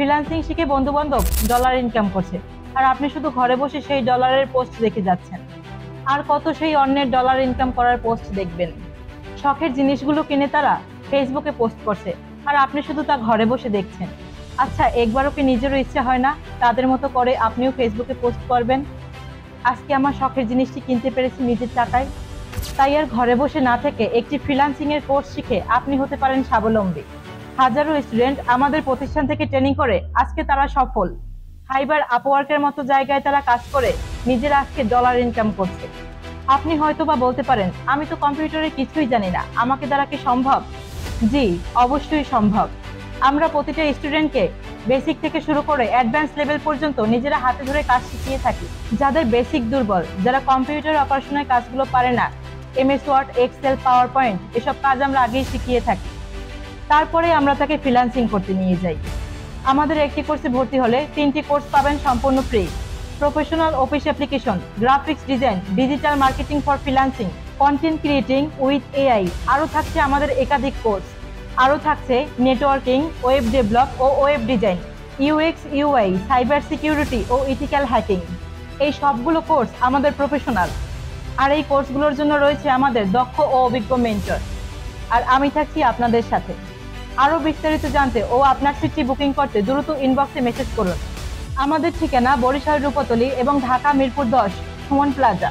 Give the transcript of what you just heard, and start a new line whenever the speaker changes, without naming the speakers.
Freelancing শিখে বন্ধু বান্ধব ডলার ইনকাম করছে, আর আপনি শুধু ঘরে বসে সেই ডলারের পোস্ট দেখে যাচ্ছেন। আর কত সেই অন্যের ডলার ইনকাম করার পোস্ট দেখবেন। শখের জিনিসগুলো কিনে তারা ফেসবুকে পোস্ট করছে, আর আপনি শুধু তা ঘরে বসে দেখছেন। আচ্ছা, একবারও কি নিজেরও ইচ্ছে হয় না তাদের মতো করে আপনিও ফেসবুকে পোস্ট করবেন, আজকে আমার শখের জিনিসটি কিনতে পেরেছি নিজের টাকায়। তাই আর ঘরে বসে না থেকে একটি ফ্রিল্যান্সিং এর কোর্স শিখে আপনি হতে পারেন স্বাবলম্বী। হাজারো স্টুডেন্ট আমাদের প্রতিষ্ঠান থেকে ট্রেনিং করে আজকে তারা সফল। ফাইবার, আপওয়ার্কের মতো জায়গায় তারা কাজ করে নিজেরা আজকে ডলার ইনকাম করছে। আপনি হয়তো বা বলতে পারেন, আমি তো কম্পিউটারে কিছুই জানি না, আমাকে দ্বারা কি সম্ভব? জি, অবশ্যই সম্ভব। আমরা প্রতিটা স্টুডেন্টকে বেসিক থেকে শুরু করে অ্যাডভান্স লেভেল পর্যন্ত নিজেরা হাতে ধরে কাজ শিখিয়ে থাকি। যাদের বেসিক দুর্বল, যারা কম্পিউটার অপারেশনের কাজগুলো পারে না, MS Word, Excel, PowerPoint এসব কাজ আমরা আগেই শিখিয়ে থাকি। তারপরে আমরা তাকে ফ্রিল্যান্সিং করতে নিয়ে যাই। আমাদের একটি কোর্সে ভর্তি হলে 3টি কোর্স পাবেন সম্পূর্ণ free. Professional office application, graphics design, digital marketing for freelancing, content creating with AI. আরও থাকছে আমাদের একাধিক কোর্স। আরও থাকছে নেটওয়ার্কিং, ওয়েব ডেভেলপ ও web design, UX UI, cyber security ও ইথিক্যাল হ্যাকিং। এই সবগুলো কোর্স আমাদের প্রফেশনাল। আর এই কোর্সগুলোর জন্য রয়েছে আমাদের দক্ষ ও অভিজ্ঞ মেন্টর। আর আমি থাকছি আপনাদের সাথে। আরও বিস্তারিত জানতে ও আপনার সিটটি বুকিং করতে দ্রুত ইনবক্সে মেসেজ করুন। আমাদের ঠিকানা বরিশাল রূপতলী এবং ঢাকা মিরপুর 10 সুমন প্লাজা।